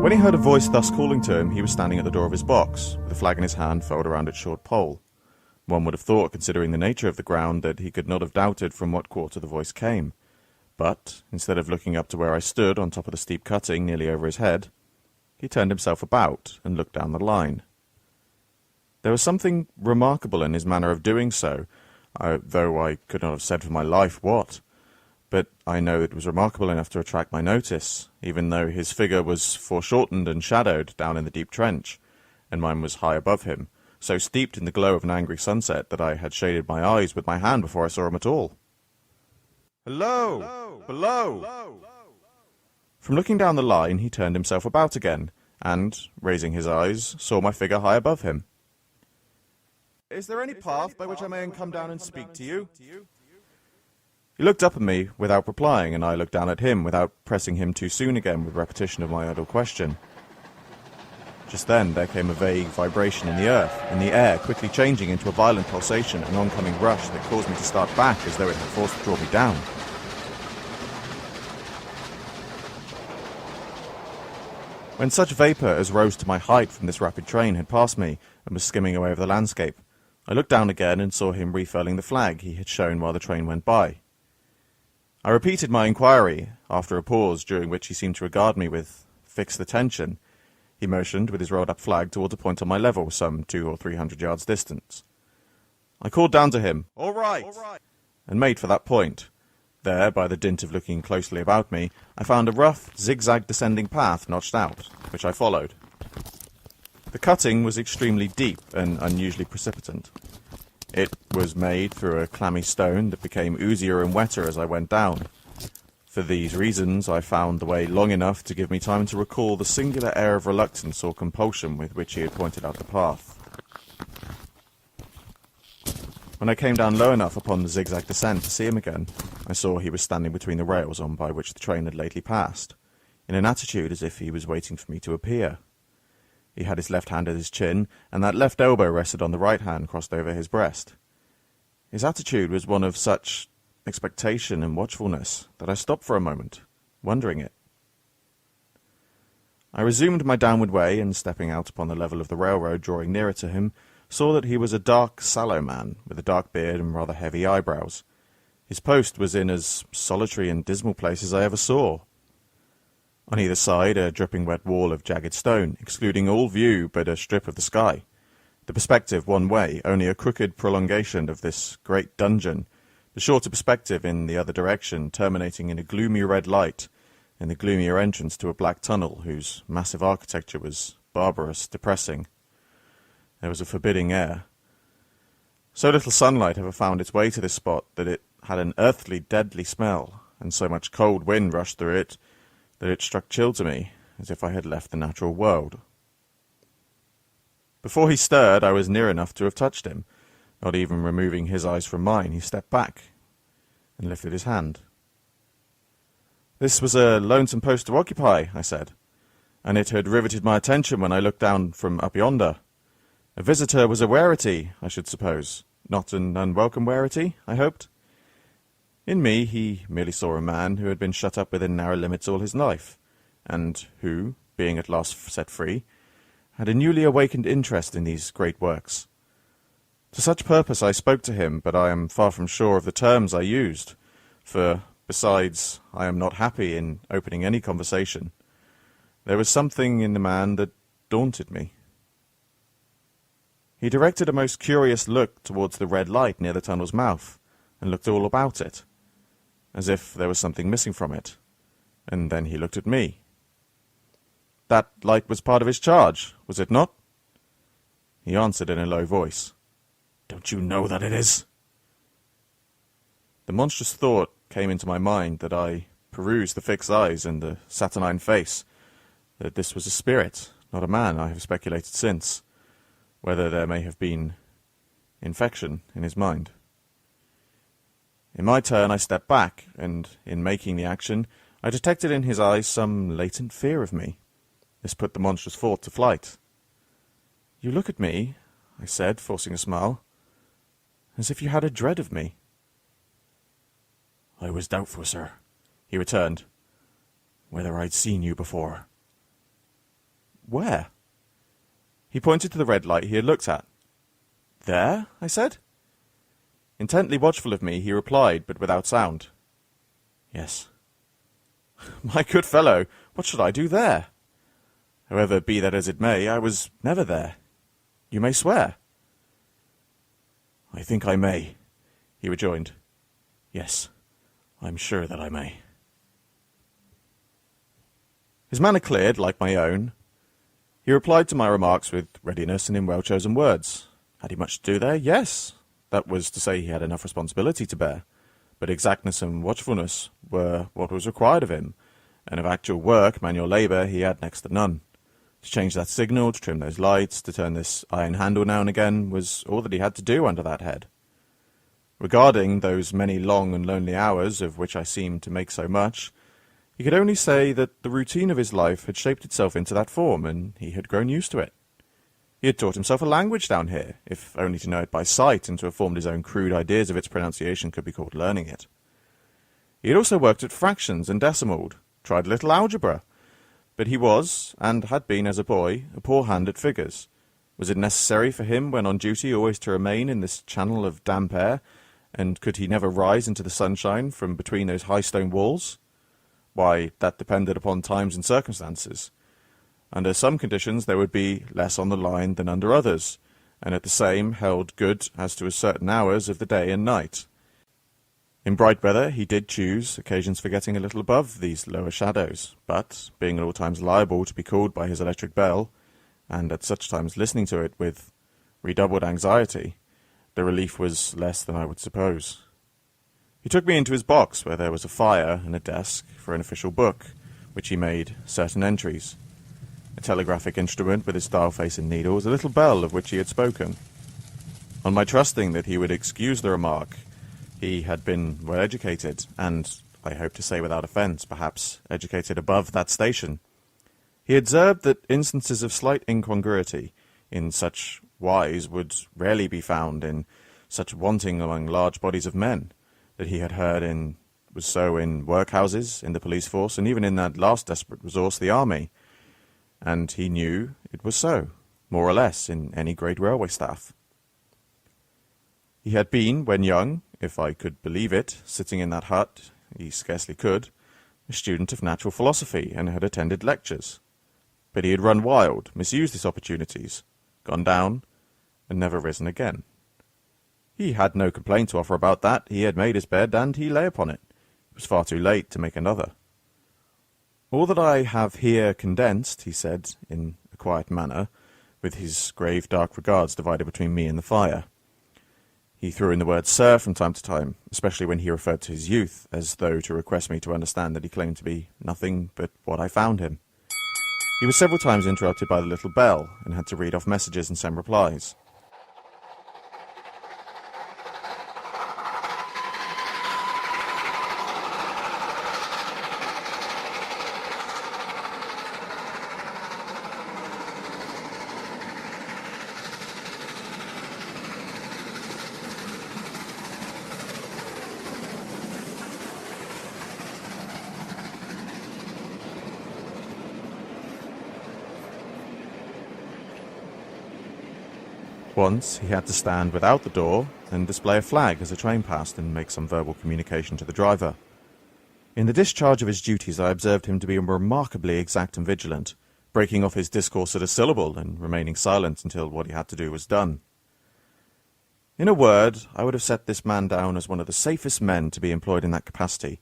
When he heard a voice thus calling to him, he was standing at the door of his box, with a flag in his hand furled around its short pole. One would have thought, considering the nature of the ground, that he could not have doubted from what quarter the voice came. But, instead of looking up to where I stood on top of the steep cutting nearly over his head, he turned himself about and looked down the line. There was something remarkable in his manner of doing so, though I could not have said for my life what. But I know it was remarkable enough to attract my notice, even though his figure was foreshortened and shadowed down in the deep trench, and mine was high above him, so steeped in the glow of an angry sunset that I had shaded my eyes with my hand before I saw him at all. "Hello! Below!" From looking down the line, he turned himself about again, and, raising his eyes, saw my figure high above him. "Is there any path by which I may come down and speak to you?" He looked up at me without replying, and I looked down at him without pressing him too soon again with repetition of my idle question. Just then there came a vague vibration in the earth, in the air, quickly changing into a violent pulsation, an oncoming rush that caused me to start back as though it had forced to draw me down. When such vapour as rose to my height from this rapid train had passed me and was skimming away over the landscape, I looked down again and saw him refurling the flag he had shown while the train went by. I repeated my inquiry, after a pause during which he seemed to regard me with fixed attention. He motioned with his rolled-up flag towards a point on my level, some 200 or 300 yards distant. I called down to him, "All right," and made for that point. There, by the dint of looking closely about me, I found a rough, zigzag descending path notched out, which I followed. The cutting was extremely deep and unusually precipitant. It was made through a clammy stone that became oozier and wetter as I went down. For these reasons, I found the way long enough to give me time to recall the singular air of reluctance or compulsion with which he had pointed out the path. When I came down low enough upon the zigzag descent to see him again, I saw he was standing between the rails on by which the train had lately passed, in an attitude as if he was waiting for me to appear. He had his left hand at his chin, and that left elbow rested on the right hand crossed over his breast. His attitude was one of such expectation and watchfulness that I stopped for a moment, wondering it. I resumed my downward way, and stepping out upon the level of the railroad, drawing nearer to him, saw that he was a dark, sallow man, with a dark beard and rather heavy eyebrows. His post was in as solitary and dismal place as I ever saw. On either side, a dripping wet wall of jagged stone, excluding all view but a strip of the sky. The perspective one way, only a crooked prolongation of this great dungeon, the shorter perspective in the other direction terminating in a gloomy red light, in the gloomier entrance to a black tunnel whose massive architecture was barbarous, depressing. There was a forbidding air. So little sunlight ever found its way to this spot that it had an earthly, deadly smell, and so much cold wind rushed through it that it struck chill to me, as if I had left the natural world. Before he stirred, I was near enough to have touched him. Not even removing his eyes from mine, he stepped back and lifted his hand. "This was a lonesome post to occupy," I said, "and it had riveted my attention when I looked down from up yonder. A visitor was a rarity, I should suppose. Not an unwelcome rarity, I hoped." In me he merely saw a man who had been shut up within narrow limits all his life, and who, being at last set free, had a newly awakened interest in these great works. To such purpose I spoke to him, but I am far from sure of the terms I used, for, besides, I am not happy in opening any conversation. There was something in the man that daunted me. He directed a most curious look towards the red light near the tunnel's mouth, and looked all about it, as if there was something missing from it, and then he looked at me. "That light was part of his charge, was it not?" He answered in a low voice, "Don't you know that it is?" The monstrous thought came into my mind that I perused the fixed eyes and the saturnine face, that this was a spirit, not a man. I have speculated since, whether there may have been infection in his mind. In my turn I stepped back, and in making the action, I detected in his eyes some latent fear of me. This put the monstrous thought to flight. "You look at me," I said, forcing a smile, "as if you had a dread of me." "I was doubtful, sir," he returned, "whether I'd seen you before." Where? He pointed to the red light he had looked at. There? I said. Intently watchful of me, he replied, but without sound. Yes. My good fellow, what should I do there? However, be that as it may, I was never there. You may swear. I think I may, he rejoined. Yes, I'm sure that I may. His manner cleared, like my own. He replied to my remarks with readiness and in well-chosen words. Had he much to do there? Yes. That was to say he had enough responsibility to bear, but exactness and watchfulness were what was required of him, and of actual work, manual labour, he had next to none. To change that signal, to trim those lights, to turn this iron handle now and again, was all that he had to do under that head. Regarding those many long and lonely hours, of which I seemed to make so much, he could only say that the routine of his life had shaped itself into that form, and he had grown used to it. He had taught himself a language down here, if only to know it by sight, and to have formed his own crude ideas of its pronunciation could be called learning it. He had also worked at fractions and decimalled, tried a little algebra, but he was, and had been as a boy, a poor hand at figures. Was it necessary for him, when on duty, always to remain in this channel of damp air, and could he never rise into the sunshine from between those high stone walls? Why, that depended upon times and circumstances. Under some conditions there would be less on the line than under others, and at the same held good as to certain hours of the day and night. In bright weather he did choose occasions for getting a little above these lower shadows, but, being at all times liable to be called by his electric bell, and at such times listening to it with redoubled anxiety, the relief was less than I would suppose. He took me into his box, where there was a fire and a desk for an official book, which he made certain entries, a telegraphic instrument with its dial face and needles, a little bell of which he had spoken. On my trusting that he would excuse the remark, he had been well educated, and, I hope to say without offence, perhaps educated above that station. He observed that instances of slight incongruity in such wise would rarely be found in such wanting among large bodies of men, that he had heard was so in workhouses, in the police force, and even in that last desperate resource, the army. And he knew it was so, more or less, in any great railway staff. He had been, when young, if I could believe it, sitting in that hut, he scarcely could, a student of natural philosophy, and had attended lectures. But he had run wild, misused his opportunities, gone down, and never risen again. He had no complaint to offer about that. He had made his bed, and he lay upon it. It was far too late to make another. All that I have here condensed, he said, in a quiet manner, with his grave dark regards divided between me and the fire. He threw in the word sir from time to time, especially when he referred to his youth, as though to request me to understand that he claimed to be nothing but what I found him. He was several times interrupted by the little bell, and had to read off messages and send replies. Once he had to stand without the door and display a flag as a train passed and make some verbal communication to the driver. In the discharge of his duties I observed him to be remarkably exact and vigilant, breaking off his discourse at a syllable and remaining silent until what he had to do was done. In a word, I would have set this man down as one of the safest men to be employed in that capacity,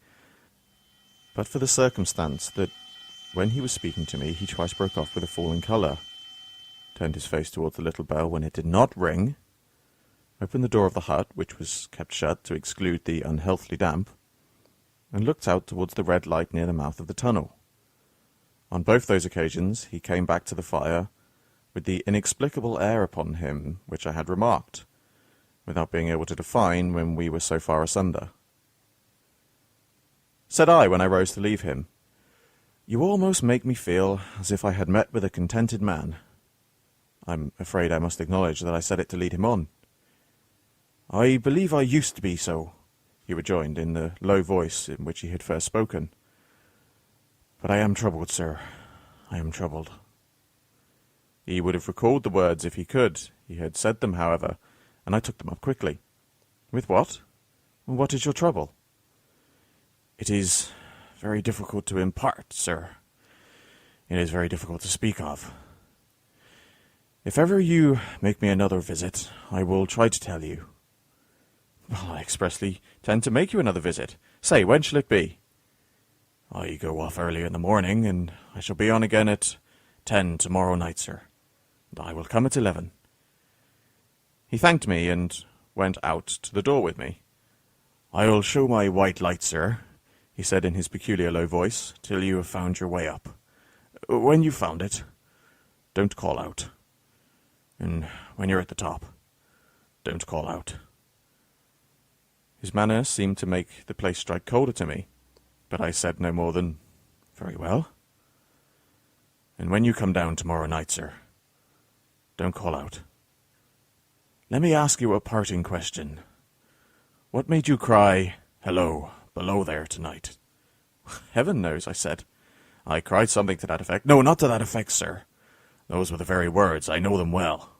but for the circumstance that, when he was speaking to me, he twice broke off with a falling colour, turned his face towards the little bell when it did not ring, opened the door of the hut, which was kept shut to exclude the unhealthly damp, and looked out towards the red light near the mouth of the tunnel. On both those occasions he came back to the fire with the inexplicable air upon him which I had remarked, without being able to define when we were so far asunder. Said I, when I rose to leave him, "You almost make me feel as if I had met with a contented man." I'm afraid I must acknowledge that I said it to lead him on. "I believe I used to be so," he rejoined, in the low voice in which he had first spoken. "But I am troubled, sir. I am troubled." He would have recalled the words if he could. He had said them, however, and I took them up quickly. With what? What is your trouble? It is very difficult to impart, sir. It is very difficult to speak of. If ever you make me another visit, I will try to tell you. Well, I expressly tend to make you another visit. Say, when shall it be? I go off early in the morning, and I shall be on again at 10 tomorrow night, sir. And I will come at 11. He thanked me and went out to the door with me. I'll show my white light, sir, he said in his peculiar low voice, till you have found your way up. When you've found it, don't call out. And when you're at the top, don't call out. His manner seemed to make the place strike colder to me, but I said no more than, very well. And when you come down tomorrow night, sir, don't call out. Let me ask you a parting question. What made you cry, hello, below there tonight? Heaven knows, I said. I cried something to that effect. No, not to that effect, sir. Those were the very words. I know them well.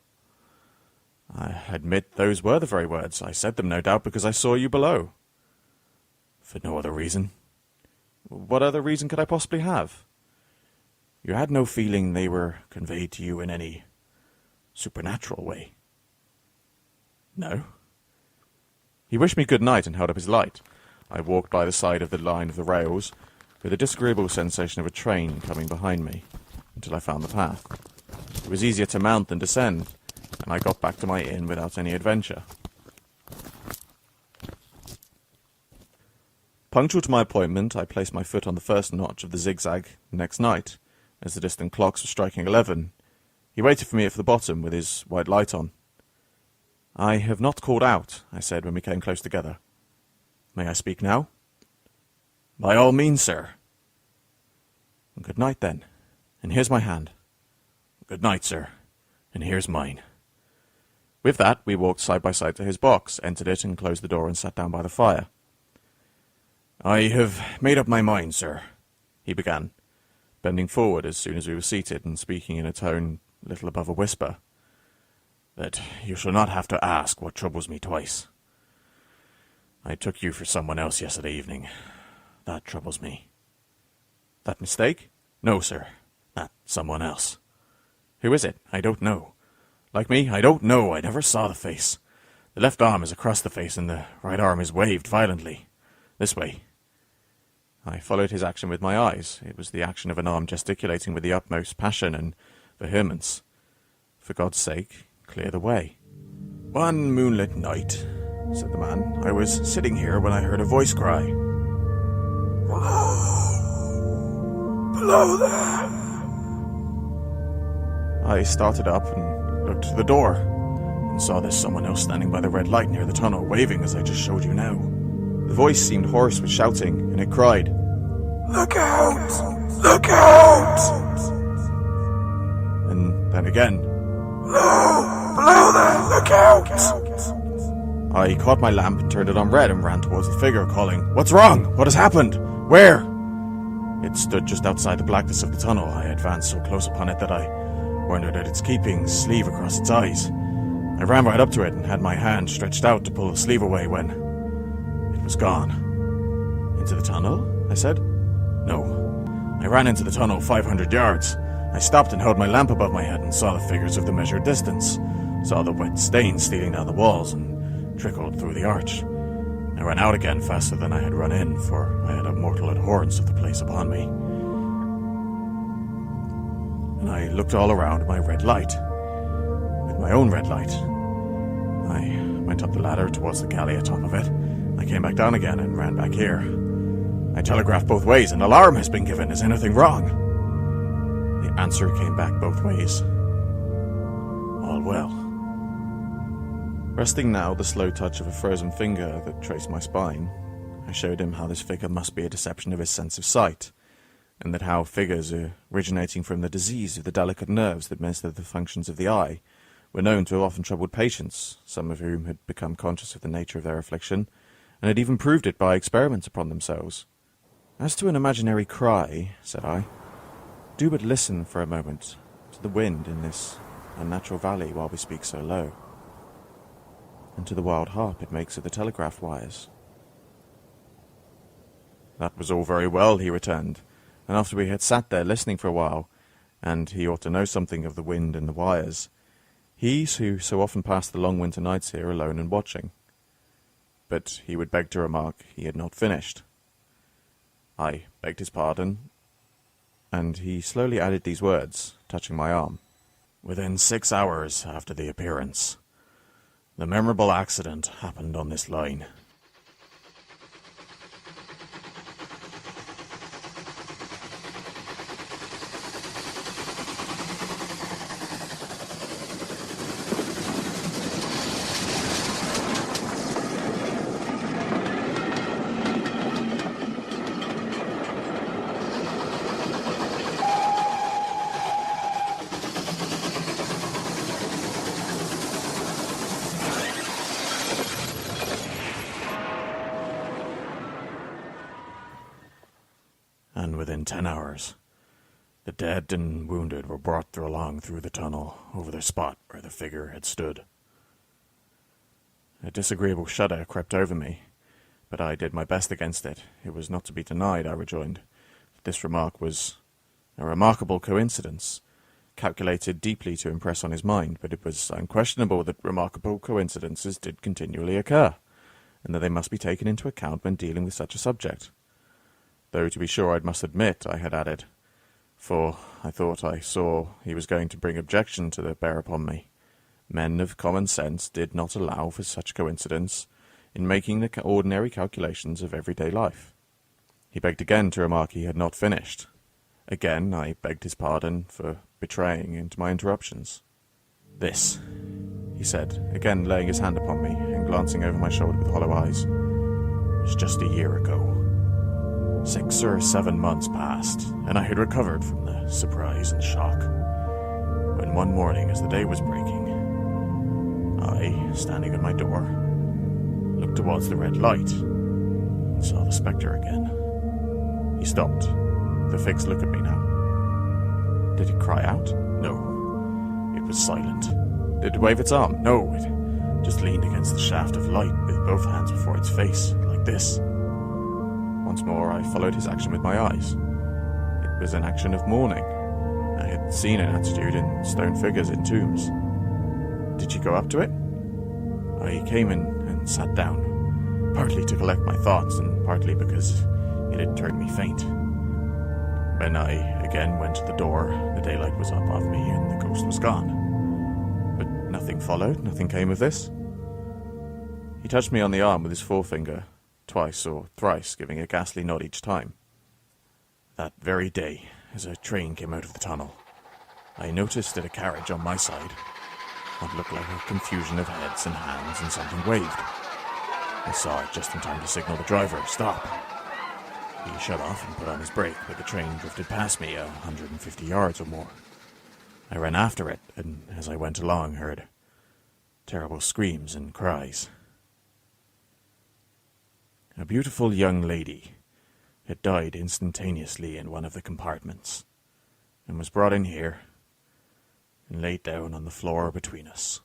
I admit those were the very words. I said them, no doubt, because I saw you below. For no other reason. What other reason could I possibly have? You had no feeling they were conveyed to you in any supernatural way? No. He wished me good night and held up his light. I walked by the side of the line of the rails, with a disagreeable sensation of a train coming behind me, until I found the path. It was easier to mount than descend, and I got back to my inn without any adventure. Punctual to my appointment, I placed my foot on the first notch of the zigzag next night. As the distant clocks were striking 11, he waited for me at the bottom with his white light on. I have not called out, I said when we came close together. May I speak now? By all means, sir. Good night, then, and here's my hand. Good night, sir, and here's mine. With that, we walked side by side to his box, entered it, and closed the door and sat down by the fire. I have made up my mind, sir, he began, bending forward as soon as we were seated and speaking in a tone little above a whisper, that you shall not have to ask what troubles me twice. I took you for someone else yesterday evening. That troubles me. That mistake? No, sir. That someone else. Who is it? I don't know. Like me, I don't know. I never saw the face. The left arm is across the face, and the right arm is waved violently. This way. I followed his action with my eyes. It was the action of an arm gesticulating with the utmost passion and vehemence. For God's sake, clear the way. One moonlit night, said the man, I was sitting here when I heard a voice cry. Below there. I started up and looked to the door, and saw there's someone else standing by the red light near the tunnel, waving as I just showed you now. The voice seemed hoarse with shouting, and it cried, Look out! Look out! And then again, Below there! Look out! I caught my lamp and turned it on red and ran towards the figure, calling, What's wrong? What has happened? Where? It stood just outside the blackness of the tunnel. I advanced so close upon it that I wondered at its keeping sleeve across its eyes. I ran right up to it and had my hand stretched out to pull the sleeve away when it was gone. Into the tunnel? I said. No. I ran into the tunnel 500 yards. I stopped and held my lamp above my head and saw the figures of the measured distance. Saw the wet stains stealing down the walls and trickled through the arch. I ran out again faster than I had run in, for I had a mortal abhorrence of the place upon me. And I looked all around my red light. With my own red light. I went up the ladder towards the galley atop of it. I came back down again and ran back here. I telegraphed both ways. An alarm has been given. Is anything wrong? The answer came back both ways. All well. Resting now the slow touch of a frozen finger that traced my spine, I showed him how this figure must be a deception of his sense of sight, and that how figures originating from the disease of the delicate nerves that minister the functions of the eye were known to have often troubled patients, some of whom had become conscious of the nature of their affliction, and had even proved it by experiments upon themselves. As to an imaginary cry, said I, do but listen for a moment to the wind in this unnatural valley while we speak so low, and to the wild harp it makes of the telegraph wires. That was all very well, he returned, and after we had sat there listening for a while, and he ought to know something of the wind and the wires, he who so often passed the long winter nights here alone and watching. But he would beg to remark he had not finished. I begged his pardon, and he slowly added these words, touching my arm. Within 6 hours after the appearance, the memorable accident happened on this line. And within 10 hours, the dead and wounded were brought along through the tunnel over the spot where the figure had stood. A disagreeable shudder crept over me, but I did my best against it. It was not to be denied, I rejoined, that this remark was a remarkable coincidence, calculated deeply to impress on his mind, but it was unquestionable that remarkable coincidences did continually occur, and that they must be taken into account when dealing with such a subject. Though, to be sure, I must admit, I had added, for I thought I saw he was going to bring objection to the bear upon me. Men of common sense did not allow for such coincidence in making the ordinary calculations of everyday life. He begged again to remark he had not finished. Again I begged his pardon for betraying into my interruptions. This, he said, again laying his hand upon me and glancing over my shoulder with hollow eyes, was just a year ago. 6 or 7 months passed, and I had recovered from the surprise and shock, when one morning as the day was breaking, I, standing at my door, looked towards the red light, and saw the spectre again. He stopped, with a fixed look at me now. Did it cry out? No. It was silent. Did it wave its arm? No. It just leaned against the shaft of light with both hands before its face, like this. Once more I followed his action with my eyes. It was an action of mourning. I had seen an attitude in stone figures in tombs. Did you go up to it? I came in and sat down, partly to collect my thoughts and partly because it had turned me faint. When I again went to the door, the daylight was up of me and the ghost was gone. But nothing followed, nothing came of this. He touched me on the arm with his forefinger, twice or thrice, giving a ghastly nod each time. That very day, as a train came out of the tunnel, I noticed that a carriage on my side, what looked like a confusion of heads and hands, and something waved. I saw it just in time to signal the driver, stop. He shut off and put on his brake, but the train drifted past me 150 yards or more. I ran after it, and as I went along heard terrible screams and cries. A beautiful young lady had died instantaneously in one of the compartments, and was brought in here, and laid down on the floor between us.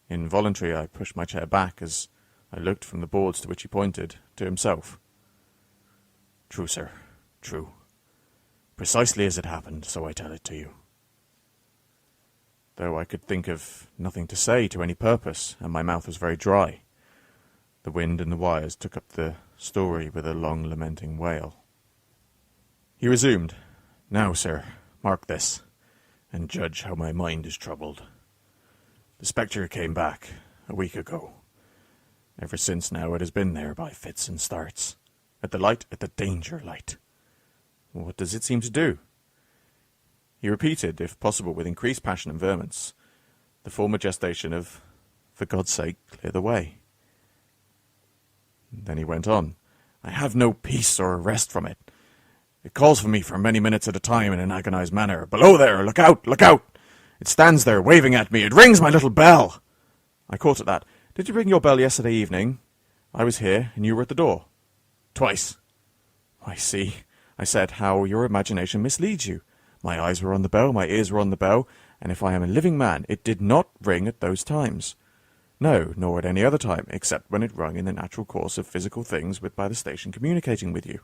Involuntarily I pushed my chair back as I looked from the boards to which he pointed, to himself. True, sir, true. Precisely as it happened, so I tell it to you. Though I could think of nothing to say to any purpose, and my mouth was very dry, the wind and the wires took up the story with a long lamenting wail. He resumed, Now, sir, mark this, and judge how my mind is troubled. The spectre came back a week ago. Ever since now it has been there by fits and starts. At the light, at the danger light. What does it seem to do? He repeated, if possible with increased passion and vehemence, the former gestation of, for God's sake, clear the way. Then he went on, I have no peace or rest from it. It calls for me for many minutes at a time in an agonized manner. Below there, look out, look out! It stands there, waving at me. It rings my little bell! I caught at that. Did you ring your bell yesterday evening? I was here, and you were at the door. Twice. I see, I said, how your imagination misleads you. My eyes were on the bell, my ears were on the bell, and if I am a living man, it did not ring at those times. No, nor at any other time, except when it rung in the natural course of physical things by the station communicating with you.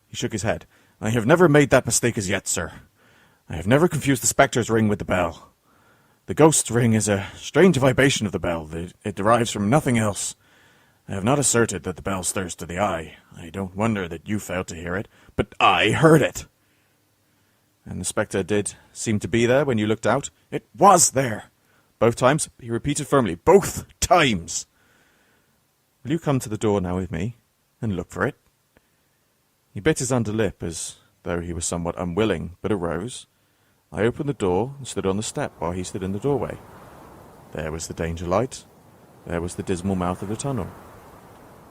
He shook his head. I have never made that mistake as yet, sir. I have never confused the spectre's ring with the bell. The ghost's ring is a strange vibration of the bell. It derives from nothing else. I have not asserted that the bell stirs to the eye. I don't wonder that you failed to hear it, but I heard it. And the spectre did seem to be there when you looked out? It was there. Both times, he repeated firmly. Both times. Will you come to the door now with me and look for it? He bit his under lip as though he was somewhat unwilling, but arose. I opened the door and stood on the step while he stood in the doorway. There was the danger light. There was the dismal mouth of the tunnel.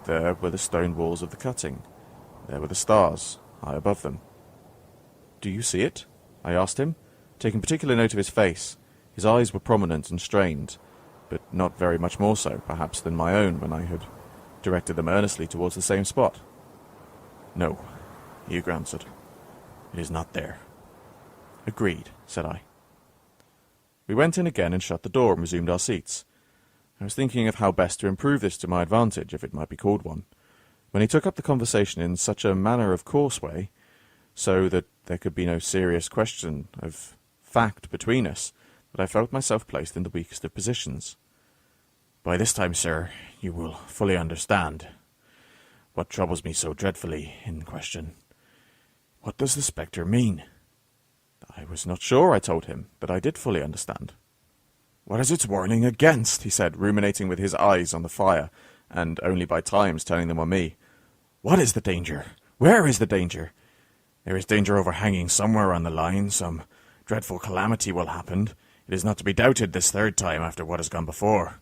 There were the stone walls of the cutting. There were the stars, high above them. Do you see it? I asked him, taking particular note of his face. His eyes were prominent and strained, but not very much more so, perhaps, than my own when I had directed them earnestly towards the same spot. No, he answered. It is not there. Agreed, said I. We went in again and shut the door and resumed our seats. I was thinking of how best to improve this to my advantage, if it might be called one, when he took up the conversation in such a matter-of-course way, so that there could be no serious question of fact between us, that I felt myself placed in the weakest of positions. By this time, sir, you will fully understand what troubles me so dreadfully in question. What does the spectre mean? I was not sure, I told him, but I did fully understand. What is its warning against? He said, ruminating with his eyes on the fire, and only by times turning them on me. What is the danger? Where is the danger? There is danger overhanging somewhere on the line. Some dreadful calamity will happen. It is not to be doubted this third time after what has gone before.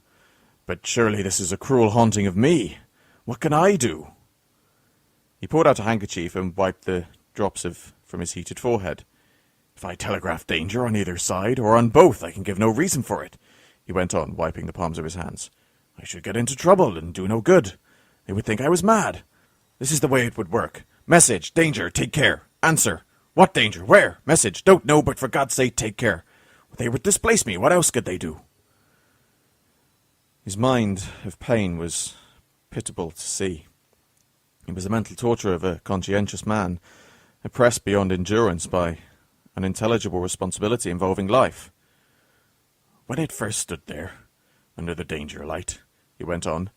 But surely this is a cruel haunting of me. What can I do? He poured out a handkerchief and wiped the drops from his heated forehead. If I telegraph danger on either side, or on both, I can give no reason for it, he went on, wiping the palms of his hands. I should get into trouble and do no good. They would think I was mad. This is the way it would work. Message, danger, take care. Answer. What danger? Where? Message, don't know, but for God's sake, take care. They would displace me. What else could they do? His mind of pain was pitiable to see. It was the mental torture of a conscientious man, oppressed beyond endurance by an intelligible responsibility involving life. When it first stood there, under the danger light, he went on,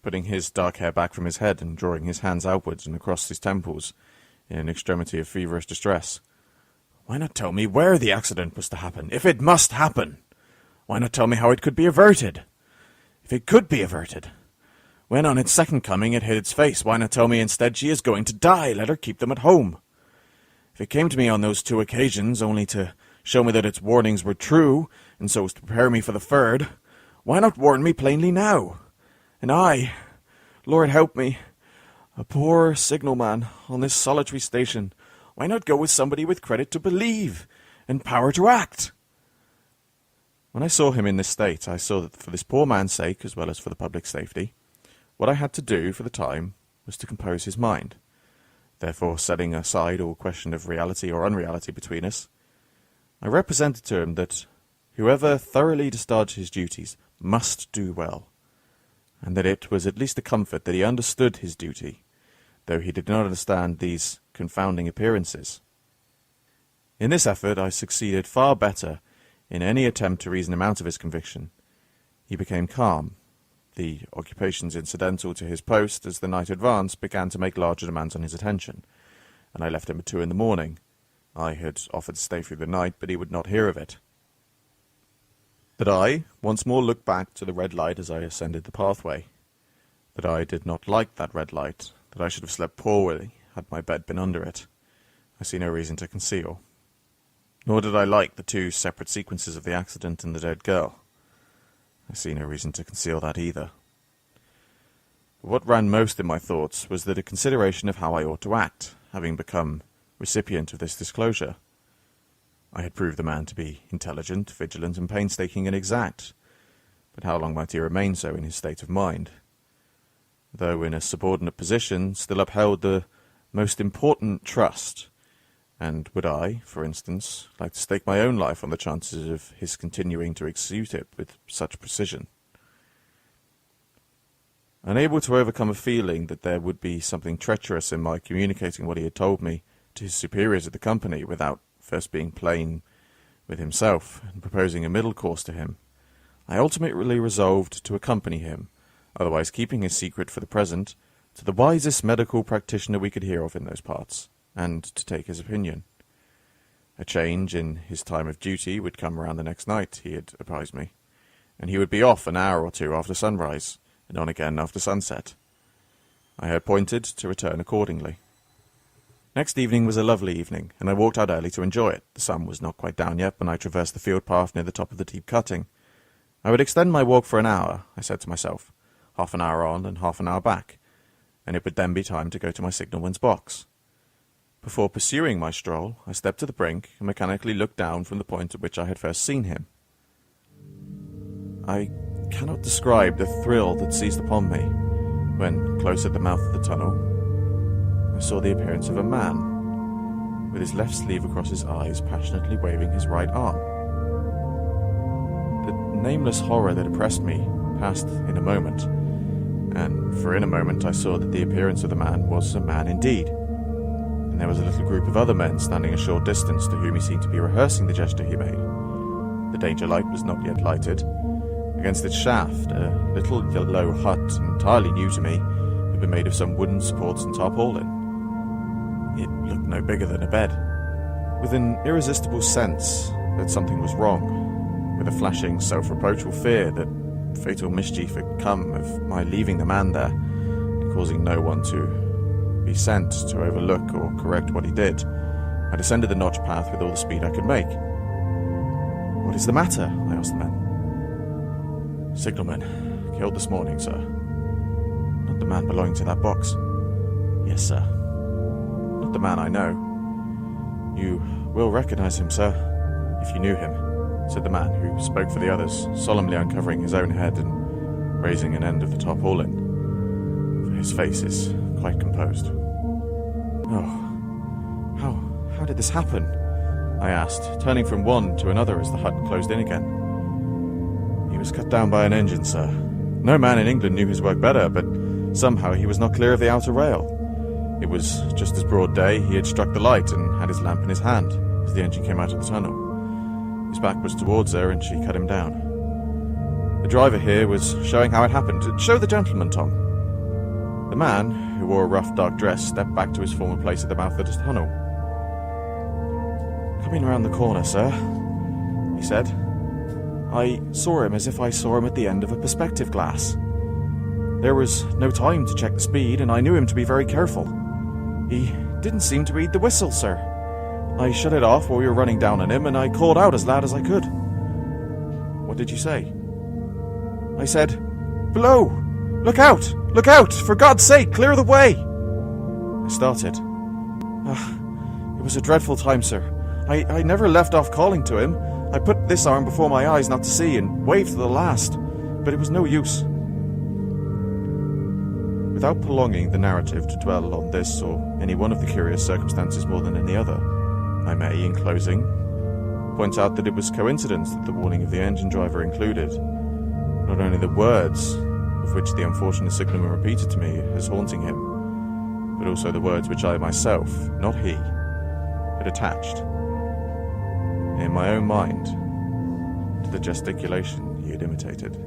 putting his dark hair back from his head and drawing his hands outwards and across his temples in an extremity of feverish distress. Why not tell me where the accident was to happen, if it must happen? Why not tell me how it could be averted? If it could be averted. When on its second coming it hid its face, why not tell me instead she is going to die? Let her keep them at home. If it came to me on those 2 occasions only to show me that its warnings were true, and so as to prepare me for the third, why not warn me plainly now? And I, Lord help me, a poor signalman on this solitary station, why not go with somebody with credit to believe, and power to act? When I saw him in this state, I saw that for this poor man's sake, as well as for the public safety, what I had to do for the time was to compose his mind. Therefore, setting aside all question of reality or unreality between us, I represented to him that whoever thoroughly discharged his duties must do well, and that it was at least a comfort that he understood his duty, though he did not understand these confounding appearances. In this effort I succeeded far better in any attempt to reason him out of his conviction. He became calm. The occupations incidental to his post as the night advanced began to make larger demands on his attention, and I left him at 2 a.m. I had offered to stay through the night, but he would not hear of it. That I once more looked back to the red light as I ascended the pathway. That I did not like that red light, that I should have slept poorly had my bed been under it, I see no reason to conceal. Nor did I like the 2 separate sequences of the accident and the dead girl. I see no reason to conceal that either. But what ran most in my thoughts was the consideration of how I ought to act, having become recipient of this disclosure. I had proved the man to be intelligent, vigilant, and painstaking and exact, but how long might he remain so in his state of mind? Though in a subordinate position, still upheld the most important trust, And would I, for instance, like to stake my own life on the chances of his continuing to execute it with such precision? Unable to overcome a feeling that there would be something treacherous in my communicating what he had told me to his superiors at the company without first being plain with himself and proposing a middle course to him, I ultimately resolved to accompany him, otherwise keeping his secret for the present, to the wisest medical practitioner we could hear of in those parts, and to take his opinion. A change in his time of duty would come around the next night, he had apprised me, and he would be off an hour or two after sunrise, and on again after sunset. I had appointed to return accordingly. Next evening was a lovely evening, and I walked out early to enjoy it. The sun was not quite down yet when I traversed the field path near the top of the deep cutting. I would extend my walk for an hour, I said to myself, half an hour on and half an hour back, and it would then be time to go to my signalman's box. Before pursuing my stroll, I stepped to the brink and mechanically looked down from the point at which I had first seen him. I cannot describe the thrill that seized upon me when, close at the mouth of the tunnel, I saw the appearance of a man, with his left sleeve across his eyes, passionately waving his right arm. The nameless horror that oppressed me passed in a moment, and for in a moment I saw that the appearance of the man was a man indeed. And there was a little group of other men standing a short distance to whom he seemed to be rehearsing the gesture he made. The danger light was not yet lighted. Against its shaft, a little yellow hut, entirely new to me, had been made of some wooden supports and tarpaulin. It looked no bigger than a bed. With an irresistible sense that something was wrong, with a flashing self-reproachful fear that fatal mischief had come of my leaving the man there, and causing no one to be sent to overlook or correct what he did, I descended the notch path with all the speed I could make. "What is the matter?" I asked the men. "Signalman, killed this morning, sir." "Not the man belonging to that box?" "Yes, sir." "Not the man I know." "You will recognize him, sir, if you knew him," said the man who spoke for the others, solemnly uncovering his own head and raising an end of the tarpaulin, for his face is quite composed. "Oh, how did this happen?" I asked, turning from one to another as the hut closed in again. "He was cut down by an engine, sir. No man in England knew his work better, but somehow he was not clear of the outer rail. It was just as broad day. He had struck the light and had his lamp in his hand as the engine came out of the tunnel. His back was towards her and she cut him down. The driver here was showing how it happened. Show the gentleman, Tom." The man, who wore a rough dark dress, stepped back to his former place at the mouth of the tunnel. "Coming round the corner, sir," he said. "I saw him as if I saw him at the end of a perspective glass. There was no time to check the speed, and I knew him to be very careful. He didn't seem to heed the whistle, sir. I shut it off while we were running down on him, and I called out as loud as I could." "What did you say?" "I said, 'Below! Look out! Look out! For God's sake, clear the way!' I started. It was a dreadful time, sir. I never left off calling to him. I put this arm before my eyes not to see, and waved to the last, but it was no use." Without prolonging the narrative to dwell on this or any one of the curious circumstances more than any other, I may, in closing, point out that it was coincidence that the warning of the engine driver included not only the words of which the unfortunate signalman repeated to me as haunting him, but also the words which I myself, not he, had attached, in my own mind, to the gesticulation he had imitated.